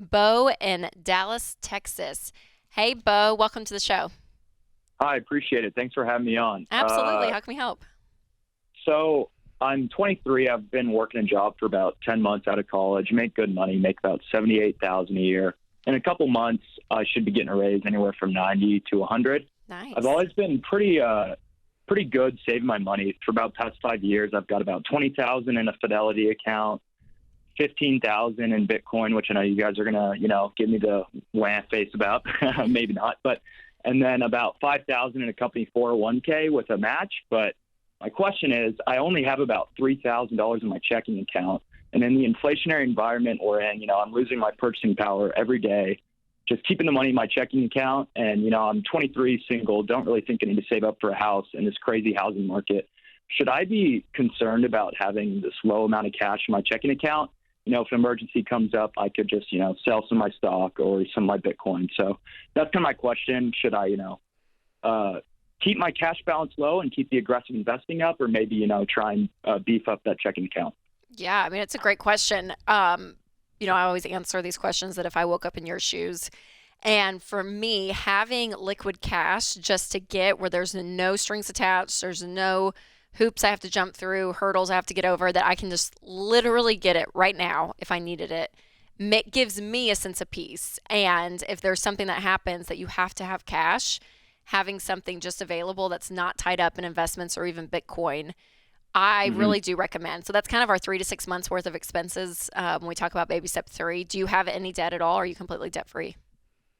Bo in Dallas, Texas. Hey, Bo, welcome to the show. Hi, appreciate it. Thanks for having me on. Absolutely. How can we help? So I'm 23. I've been working a job for about 10 months out of college. Make good money, make about 78,000 a year. In a couple months, I should be getting a raise anywhere from 90 to 100. Nice. I've always been pretty good saving my money. For about past 5 years, I've got about 20,000 in a Fidelity account, 15,000 in Bitcoin, which I know you guys are gonna, give me the wham face about. Maybe not, but and then about 5,000 in a company 401k with a match. But my question is, I only have about $3,000 in my checking account, and in the inflationary environment we're in, I'm losing my purchasing power every day. Just keeping the money in my checking account, and I'm 23, single, don't really think I need to save up for a house in this crazy housing market. Should I be concerned about having this low amount of cash in my checking account? If an emergency comes up, I could just, sell some of my stock or some of my Bitcoin. So that's kind of my question. Should I, keep my cash balance low and keep the aggressive investing up, or maybe, try and beef up that checking account? Yeah, I mean, it's a great question. I always answer these questions that if I woke up in your shoes. And for me, having liquid cash just to get where there's no strings attached, there's no hoops I have to jump through, hurdles I have to get over, that I can just literally get it right now if I needed it, gives me a sense of peace. And if there's something that happens that you have to have cash, having something just available that's not tied up in investments or even Bitcoin, I really do recommend. So that's kind of our 3 to 6 months worth of expenses when we talk about baby step 3. Do you have any debt at all, or are you completely debt free?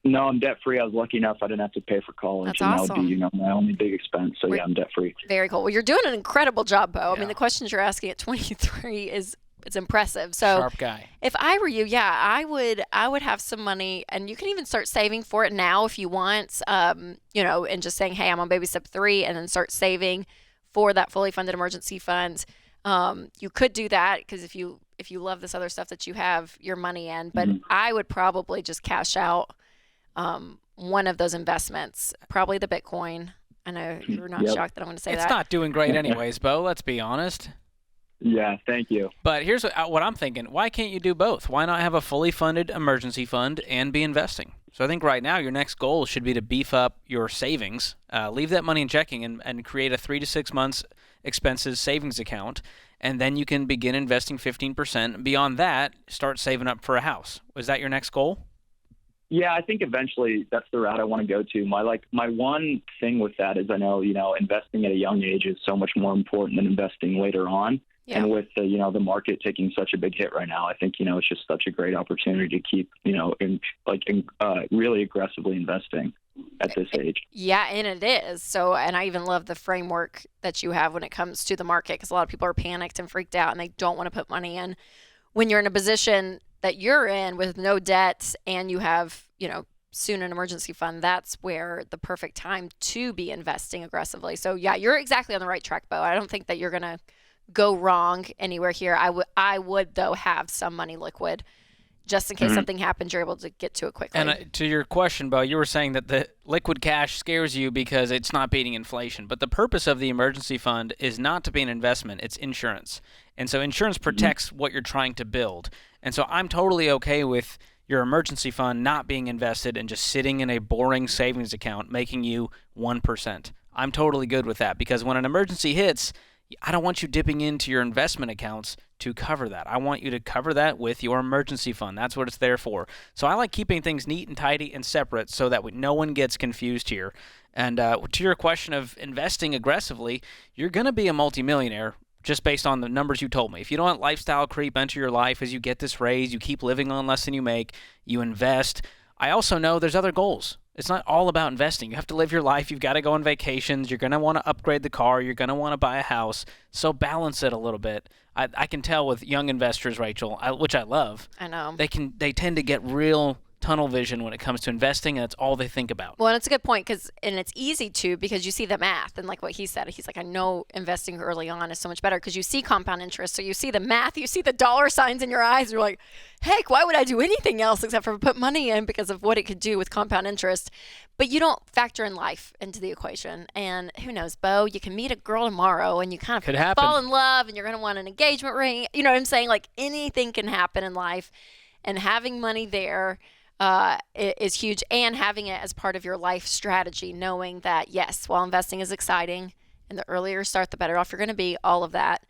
No, I'm debt free. I was lucky enough I didn't have to pay for college. That's and awesome. That would be, my only big expense. So yeah, I'm debt free. Very cool. Well, you're doing an incredible job, Bo. I Yeah. mean, the questions you're asking at 23 it's impressive. So Sharp guy. if I were you, yeah, I would have some money, and you can even start saving for it now if you want, and just saying, hey, I'm on baby step 3, and then start saving for that fully funded emergency fund. You could do that because if you love this other stuff that you have your money in, but I would probably just cash out one of those investments, probably the Bitcoin. I know you're not Yep. shocked that I'm going to say It's that. not doing great anyways, Bo. Let's be honest. Yeah, thank you. But here's what I'm thinking. Why can't you do both? Why not have a fully funded emergency fund and be investing? So I think right now your next goal should be to beef up your savings, leave that money in checking, and create a 3 to 6 months expenses savings account, and then you can begin investing 15%. Beyond that, start saving up for a house. Was that your next goal? Yeah, I think eventually that's the route I want to go to. My one thing with that is I know, investing at a young age is so much more important than investing later on. Yeah. And with the market taking such a big hit right now, I think, it's just such a great opportunity to keep, really aggressively investing at this age. Yeah, and it is. So, and I even love the framework that you have when it comes to the market, because a lot of people are panicked and freaked out and they don't want to put money in. When you're in a position that you're in with no debt and you have, soon an emergency fund, that's where the perfect time to be investing aggressively. So yeah, you're exactly on the right track, Bo. I don't think that you're going to go wrong anywhere here. I would though have some money liquid just in case something happens, you're able to get to it quickly. And to your question, Bo, you were saying that the liquid cash scares you because it's not beating inflation. But the purpose of the emergency fund is not to be an investment. It's insurance. And so insurance protects what you're trying to build. And so I'm totally okay with your emergency fund not being invested and just sitting in a boring savings account making you 1%. I'm totally good with that because when an emergency hits, I don't want you dipping into your investment accounts to cover that. I want you to cover that with your emergency fund. That's what it's there for. So I like keeping things neat and tidy and separate so that no one gets confused here. And to your question of investing aggressively, you're going to be a multimillionaire just based on the numbers you told me. If you don't let lifestyle creep enter your life as you get this raise, you keep living on less than you make, you invest. I also know there's other goals. It's not all about investing. You have to live your life. You've got to go on vacations. You're going to want to upgrade the car. You're going to want to buy a house. So balance it a little bit. I can tell with young investors, Rachel, which I love. I know. They tend to get real tunnel vision when it comes to investing, and that's all they think about. Well, and it's a good point and it's easy to because you see the math, and like what he said, he's like, I know investing early on is so much better because you see compound interest, so you see the math, you see the dollar signs in your eyes. You're like, heck, why would I do anything else except for put money in because of what it could do with compound interest? But you don't factor in life into the equation. And who knows, Bo, you can meet a girl tomorrow and you kind Could of happen. fall in love and you're going to want an engagement ring. You know what I'm saying? Like anything can happen in life. and having money there is huge, and having it as part of your life strategy, knowing that, yes, while investing is exciting and the earlier you start, the better off you're going to be, all of that.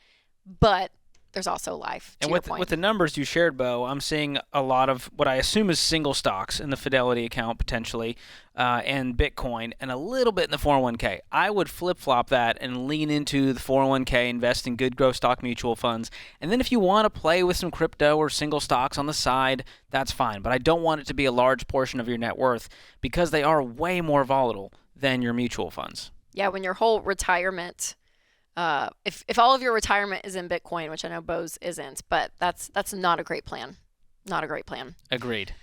But there's also life, to And your with point. the numbers you shared, Bo, I'm seeing a lot of what I assume is single stocks in the Fidelity account potentially, and Bitcoin, and a little bit in the 401k. I would flip-flop that and lean into the 401k, invest in good growth stock mutual funds, and then if you want to play with some crypto or single stocks on the side, that's fine. But I don't want it to be a large portion of your net worth because they are way more volatile than your mutual funds. Yeah, when your whole retirement, if all of your retirement is in Bitcoin, which I know Bo's isn't, but that's not a great plan. Not a great plan. Agreed.